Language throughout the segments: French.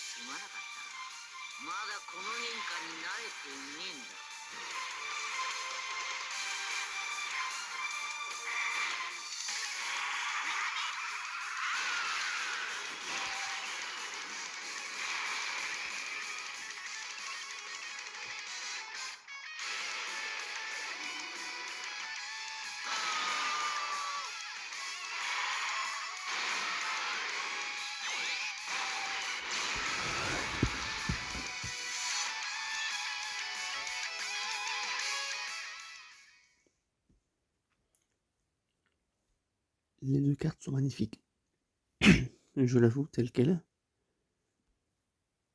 すまなかったな。まだこの認可に慣れていねえんだ。Les deux cartes sont magnifiques. Je l'avoue, telle qu'elle.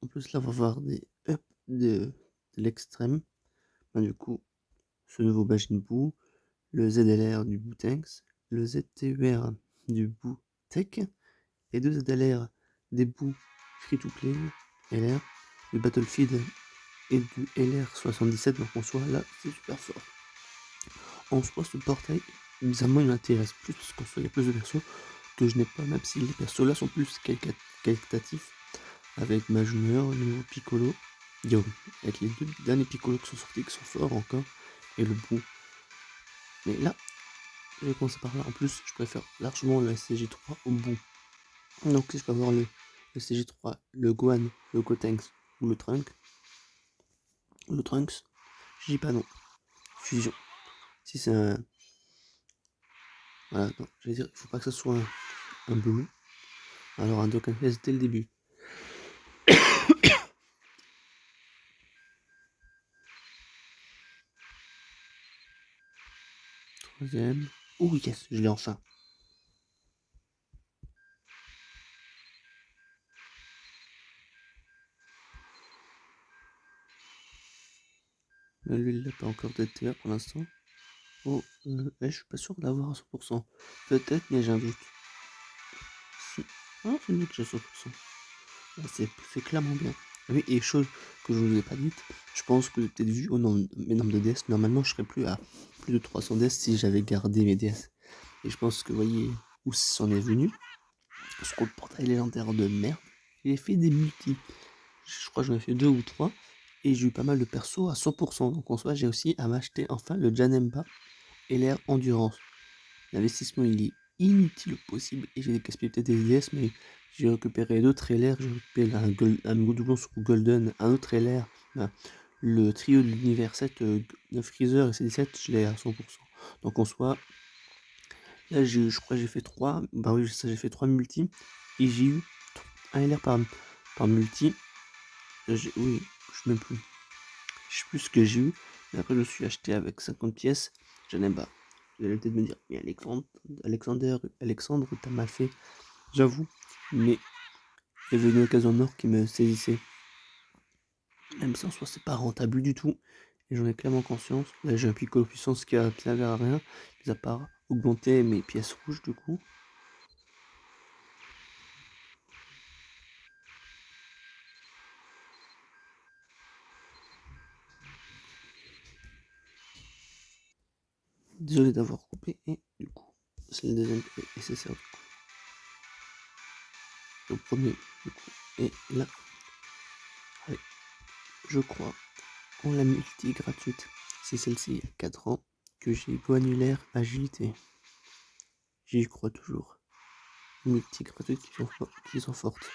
En plus, là, on va voir des up de l'extrême. Du coup, ce nouveau Majin Buu, le ZLR du Bootanks, le ZTUR du Bootech, et deux ZLR des Boo Free-to-Play LR, du Battlefield et du LR77. Donc en soi, là, c'est super fort. En soi, ce portail, bizarrement, il m'intéresse plus parce qu'en soi, il y a plus de persos que je n'ai pas, même si les persos là sont plus qualitatifs. Avec ma junior, le nouveau Piccolo, avec les deux derniers Piccolo qui sont sortis, qui sont forts encore, et le Boo. Mais là, je vais commencer par là. En plus, je préfère largement le SCG3 au Boo. Donc si je peux avoir le SCG3, le Gohan, le Gotenks ou le Trunks, je dis pas non. Fusion. Si c'est un... Voilà, non, je vais dire, il faut pas que ce soit un Blue. Alors un Dokkan S dès le début. Troisième. Oh yes, je l'ai enfin. Mais lui, il n'a pas encore d'ETA pour l'instant. Oh, je suis pas sûr de l'avoir à 100%. Peut-être, mais j'ai un doute. Si. Ah, c'est mieux que j'ai 100%. Là, c'est clairement bien. Ah oui, et chose que je ne vous ai pas dite, je pense que peut-être vu au nombre, mes nombres de DS, normalement je serais plus à plus de 300 DS si j'avais gardé mes DS. Et je pense que vous voyez où c'en est venu. Ce gros portail légendaire de merde. J'ai fait des multis. Je crois que j'en ai fait 2 ou 3. Et j'ai eu pas mal de persos à 100%. Donc en soi, j'ai aussi à m'acheter enfin le Janemba et l'air endurance. L'investissement il est inutile au possible et j'ai gaspillé peut-être des DS, mais j'ai récupéré d'autres LR, j'ai récupéré un doublon sur Golden, un autre LR, le trio de l'univers 7, Freezer et CD7, je l'ai à 100%. Donc en soi, là je crois que j'ai fait 3, bah oui, ça j'ai fait 3 multi et j'ai eu un LR par multi. Oui, je sais même plus. Je sais plus ce que j'ai eu, mais après je me suis acheté avec 50 pièces, j'en ai pas. Vous allez peut-être me dire, mais Alexandre, t'as mal fait. J'avoue, mais il y avait une occasion en or qui me saisissait. Même si en soi c'est pas rentable du tout, et j'en ai clairement conscience. Là j'ai un Piccolo puissance qui a servi à rien, mis à part augmenter mes pièces rouges du coup. Désolé d'avoir coupé, et du coup, c'est le deuxième qui est nécessaire du coup. Le premier du coup, et là, allez, je crois en la multi gratuite. C'est celle-ci il y a 4 ans que j'ai go annulaire agilité. J'y crois toujours. Multi gratuites qui sont fortes.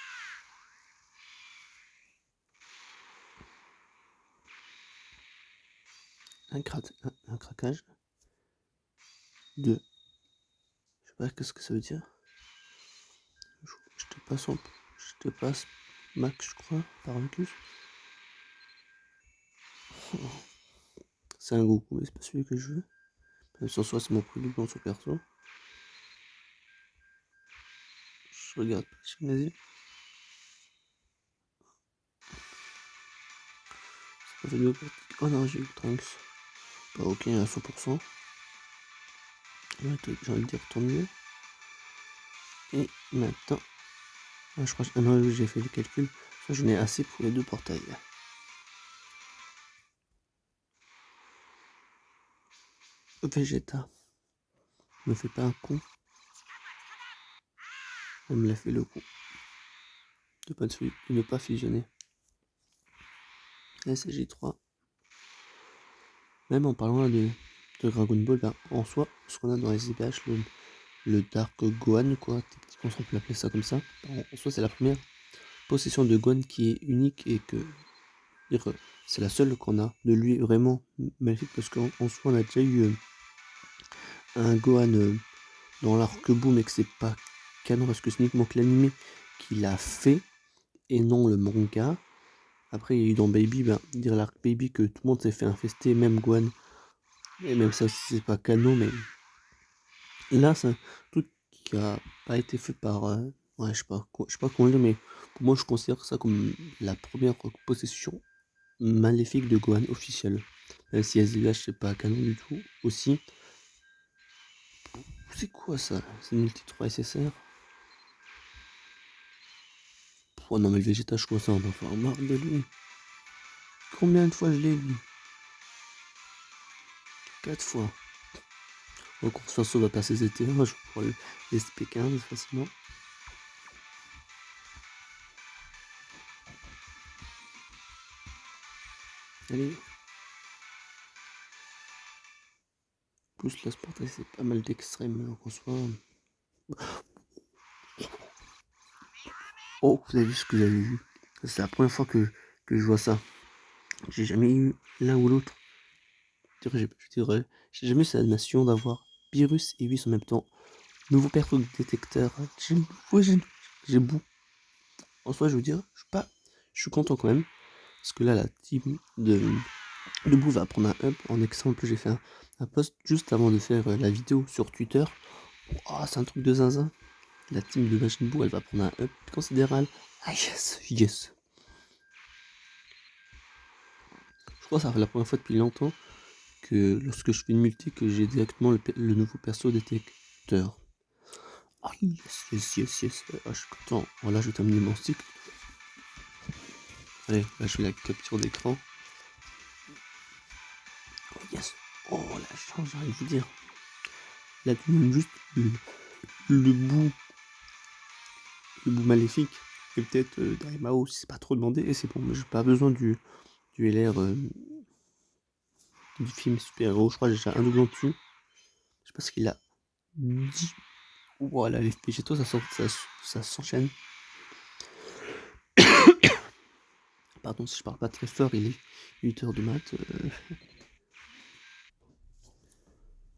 Un craquage. 2. Je sais pas qu'est-ce que ça veut dire. Je te passe Max, je crois, par Lucus. C'est un Goku, mais c'est pas celui que je veux. Même si en soi, c'est mon premier dans son perso. Je regarde pas, vas-y. C'est pas fait de... Oh non, j'ai eu Trunks. Pas ok à 100%. Ouais, j'ai envie de dire tant mieux. Et maintenant. Ah, je crois que. Ah non, j'ai fait le calcul. Ça, j'en ai assez pour les deux portails. Vegeta. Me fait pas un coup. Elle me l'a fait le coup. de ne pas fusionner. SJ3. Même en parlant là de Dragon Ball, ben, en soi, ce qu'on a dans SDPH, le Dark Gohan, quoi, techniquement on peut l'appeler ça comme ça. En soi, c'est la première possession de Gohan qui est unique et que c'est la seule qu'on a de lui vraiment magnifique parce qu'en soi, on a déjà eu un Gohan dans l'arc Boom mais que c'est pas canon parce que c'est uniquement que l'anime qui l'a fait et non le manga. Après, il y a eu dans Baby, ben, dire l'arc Baby que tout le monde s'est fait infester, même Gohan. Et même ça, c'est pas canon, mais là, c'est un truc qui a pas été fait par. Ouais, je sais pas comment le dire, mais pour moi, je considère ça comme la première possession maléfique de Gohan officielle. Même si SDH, c'est pas canon du tout aussi. C'est quoi ça? C'est une multi 3 SSR? Oh non, mais le Vegeta, je commence à en avoir marre de lui. Combien de fois je l'ai vu? 4 fois. Donc, François va passer ZT1, je prends le SP15 facilement. Allez. Plus la Sparta, c'est pas mal d'extrêmes, donc en soi. Oh, vous avez vu ce que vous avez vu? C'est la première fois que je vois ça. J'ai jamais eu l'un ou l'autre. Je dirais, j'ai jamais eu cette animation d'avoir Pyrrhus et Whis en même temps. Nouveau perso de détecteur. J'ai beau. En soi, je veux dire, je suis content quand même. Parce que là, la team de Boo va prendre un up. En exemple, j'ai fait un post juste avant de faire la vidéo sur Twitter. Oh, c'est un truc de zinzin. La team de Machine Boo, elle va prendre un up considérable. Ah yes, yes. Je crois que ça fait la première fois depuis longtemps que lorsque je fais une multi, que j'ai directement le nouveau perso détecteur. Ah yes. Ah, je suis content. Voilà, je vais terminer mon cycle. Allez, là je fais la capture d'écran. Oh yes. Oh la chance, j'ai envie de vous dire. Là tu me juste le bout maléfique. Et peut-être Daimao si c'est pas trop demandé. Et c'est bon, mais j'ai pas besoin du LR du film super-héros. Je crois que j'ai déjà un doublon dessus. Je sais pas ce qu'il a dit. Voilà, les végétaux, ça s'enchaîne. Pardon si je parle pas très fort, il est 8h du mat.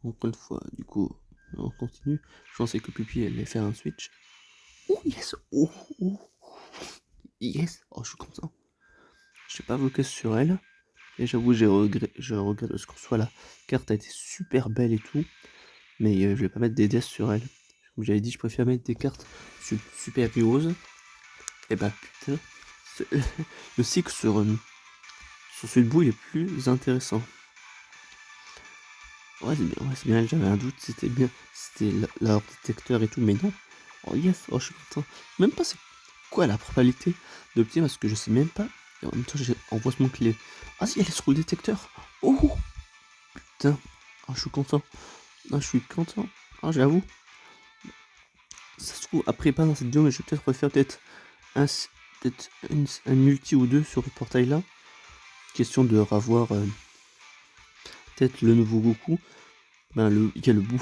Encore une fois, du coup, on continue. Je pensais que Pupi allait faire un switch. Oh yes! Oh yes! Oh, je suis content. Je n'ai pas focus sur elle. Et j'avoue, je regrette parce qu'en soit la carte a été super belle et tout. Mais je vais pas mettre des deaths sur elle. Comme j'avais dit, je préfère mettre des cartes super roses. Et bah putain, le cycle sur Sudbou il est plus intéressant. Ouais, c'est bien, j'avais un doute, c'était leur détecteur et tout, mais non. Oh yes, oh je suis content. Même pas c'est quoi la probabilité d'obtenir parce que je sais même pas. Et en même temps, envoie mon clé. Ah si, elle est sur le détecteur. Oh putain, oh, je suis content. Ah, je suis content. Ah, j'avoue. Ça se trouve, après pas dans cette vidéo, mais je vais peut-être refaire un multi ou deux sur le portail là. Question de revoir peut-être le nouveau Goku. Ben il y a le Bou,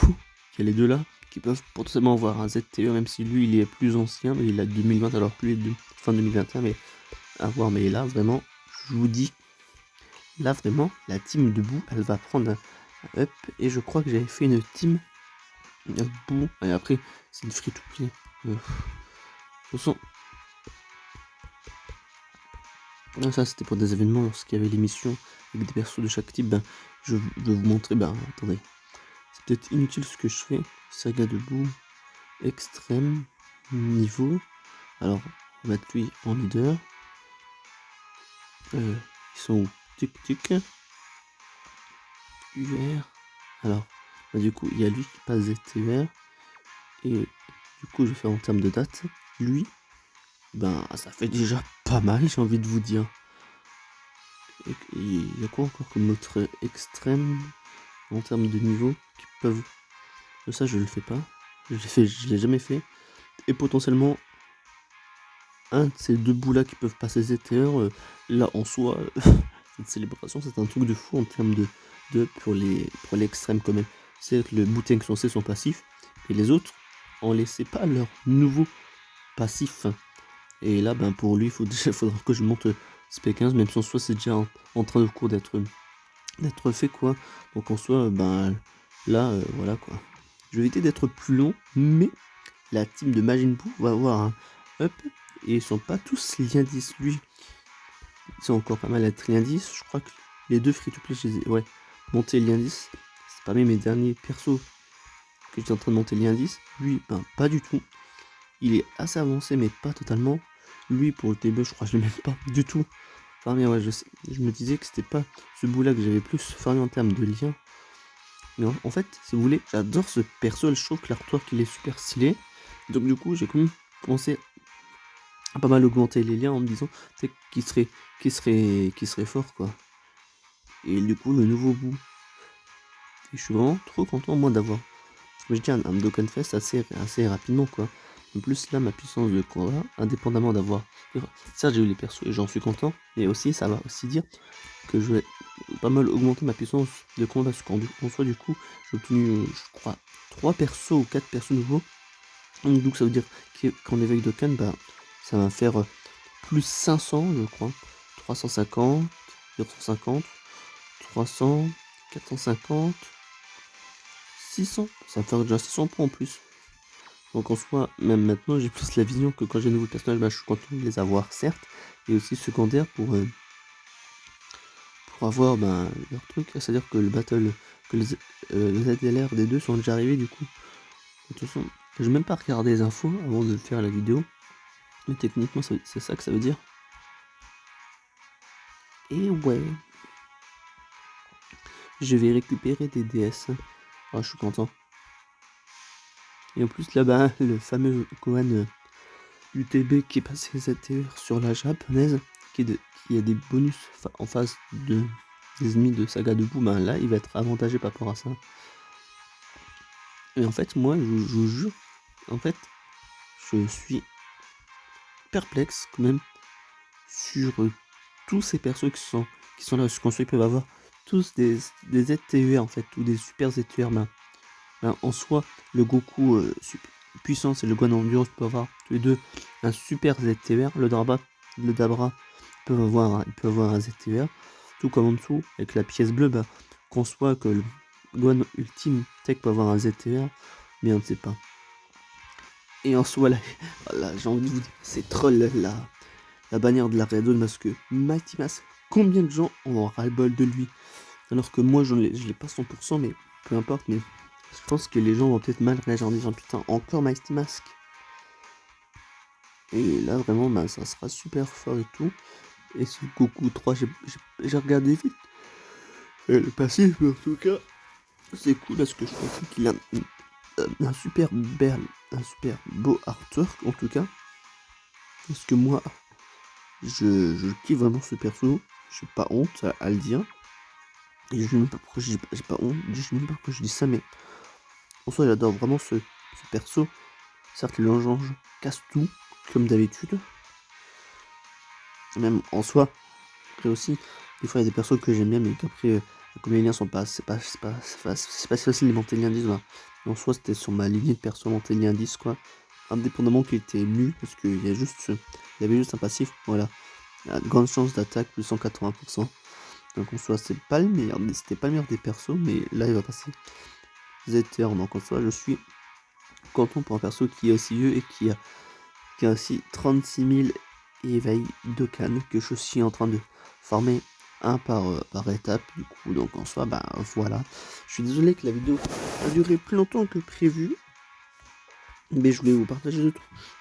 il y a les deux là qui peuvent potentiellement avoir un ZTE, même si lui il est plus ancien, mais il a 2020 alors que lui est de fin 2021, mais à voir. Mais là vraiment, je vous dis, là vraiment, la team de Bou, elle va prendre un up, et je crois que j'avais fait une team Bou, et après c'est une free to play. De toute façon, ça c'était pour des événements lorsqu'il y avait l'émission avec des persos de chaque type. Ben je vais vous montrer, ben attendez, c'est peut-être inutile ce que je fais. Saga de Bou, extrême, niveau. Alors, on va mettre lui en leader. Ils sont où? Tic tic. UR. Alors, bah, du coup, il y a lui qui passe ZTUR. Et du coup, je vais faire en termes de date. Lui, ben, ça fait déjà pas mal, j'ai envie de vous dire. Et il y a quoi encore comme autre extrême en termes de niveau qui peuvent. Ça, je le fais pas. Je l'ai jamais fait. Et potentiellement, un de ces deux bouts là qui peuvent passer ZTR, là en soi, cette célébration c'est un truc de fou en termes de pour l'extrême quand même. C'est que le Wu-Tang Clan sont passifs, et les autres ont laissé pas leur nouveau passif. Et là, ben pour lui, faudra que je monte SP15, même si en soi c'est déjà en train de cours d'être fait quoi. Donc en soi, ben là, voilà quoi. Je vais éviter d'être plus long, mais la team de Majin Buu va avoir un up, et ils sont pas tous lien 10. Lui, c'est encore pas mal être lien 10. Je crois que les deux free-to-play, je les ai, ouais, monté lien 10. C'est parmi mes derniers persos que j'étais en train de monter lien 10. Lui, ben pas du tout. Il est assez avancé, mais pas totalement. Lui, pour le TB, je crois que je l'ai même pas du tout. Enfin, mais ouais, je me disais que c'était pas ce bout-là que j'avais plus farmé en termes de lien. Mais en fait, si vous voulez, j'adore ce perso. Je trouve que l'artwork il est super stylé. Donc du coup, j'ai quand même commencé à pas mal augmenter les liens en me disant qu'il serait fort quoi. Et du coup, le nouveau bout. Et je suis vraiment trop content moi d'avoir. Je dis un Dokkan Fest assez rapidement quoi. En plus là, ma puissance de combat, indépendamment d'avoir. Certes, j'ai eu les persos et j'en suis content. Mais aussi, ça va aussi dire que je vais pas mal augmenter ma puissance de combat. Parce qu'en soit, du coup, j'ai obtenu, je crois, 3 persos ou 4 persos nouveaux. Donc ça veut dire qu'en éveil Dokkan, bah, ça va faire plus 500, je crois. 350, 450, 300, 450, 600. Ça va faire déjà 600 points en plus. Donc en soi, même maintenant, j'ai plus la vision que quand j'ai de nouveaux personnages, bah, je suis content de les avoir, certes. Et aussi secondaire pour avoir leur truc. C'est-à-dire que le battle, que les ZLR des deux sont déjà arrivés du coup. De toute façon, je vais même pas regarder les infos avant de faire la vidéo. Mais techniquement, c'est ça que ça veut dire. Et ouais. Je vais récupérer des DS. Ah, je suis content. Et en plus, là-bas, le fameux Gohan UTB qui est passé ZTR sur la japonaise, qui a des bonus en face des ennemis de Saga de Buu, là, il va être avantagé par rapport à ça. Et en fait, moi, je vous jure, en fait, je suis perplexe quand même sur tous ces persos qui sont là, parce qu'en soi, ils peuvent avoir tous des ZTUR en fait, ou des super ZTUR. En soi, le Goku puissance et le Gohan Endurance peuvent avoir tous les deux un super ZTUR. Le Dabra peut avoir un ZTUR. Tout comme en dessous, avec la pièce bleue, qu'on soit que le Gohan Ultime Tech peut avoir un ZTUR, mais on ne sait pas. Et en soi, là j'ai envie de vous dire, c'est troll la bannière de la Red Zone, parce que Mighty Mask, combien de gens ont ras-le-bol de lui? Alors que moi, je l'ai pas 100%, mais peu importe, mais je pense que les gens vont peut-être mal réagir en disant putain, encore Mighty Mask. Et là, vraiment, ça sera super fort et tout. Et ce Goku 3, j'ai regardé vite. Et le passif, mais en tout cas, c'est cool parce que je trouve qu'il a un super beau artwork en tout cas. Parce que moi, je kiffe vraiment ce perso. J'ai pas honte à le dire. Et je sais même pas pourquoi j'ai pas honte. Je sais même pas pourquoi je dis ça, mais en soi, j'adore vraiment ce perso. Certes, le Ange casse tout, comme d'habitude. Même en soi, après aussi, des fois il y a des persos que j'aime bien, mais qu'après, comme les liens sont pas. C'est pas facile de monter le lien 10. Voilà. En soi, c'était sur ma lignée de perso monter le lien 10, quoi. Indépendamment qu'il était nul, parce qu'il y a il y avait juste un passif, voilà. Grande chance d'attaque, plus 180%. Donc en soi, c'est pas le meilleur, c'était pas le meilleur des persos, mais là il va passer ZTR. Donc en soi, je suis content pour un perso qui est aussi vieux et qui a aussi 36 000 éveils Dokkan que je suis en train de former un par étape du coup. Donc en soi, voilà. Je suis désolé que la vidéo a duré plus longtemps que prévu, mais je voulais vous partager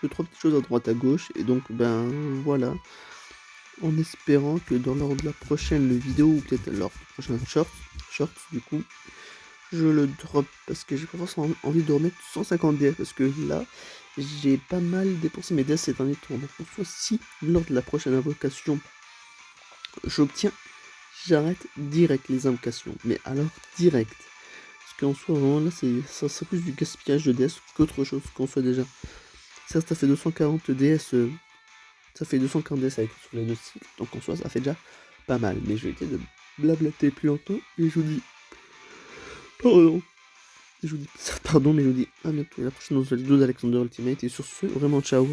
deux, trois petites choses à droite à gauche, et donc voilà. En espérant que lors de la prochaine vidéo, ou peut-être lors du prochain short du coup, je le drop, parce que j'ai pas forcément envie de remettre 150 DS, parce que là, j'ai pas mal dépensé mes DS ces derniers tours. Donc en soit, si lors de la prochaine invocation, j'obtiens, j'arrête direct les invocations, mais alors direct. Parce qu'en soi, vraiment là, ça serait plus du gaspillage de DS qu'autre chose, qu'en soit déjà. Certes, ça fait 240 DS Ça fait 240 DS avec sur les deux sites, donc en soi ça fait déjà pas mal. Mais je vais éviter de blablater plus longtemps et je vous dis pardon. Je vous dis pardon, mais je vous dis à bientôt la prochaine vidéo d'Alexander Ultimate et sur ce, vraiment ciao.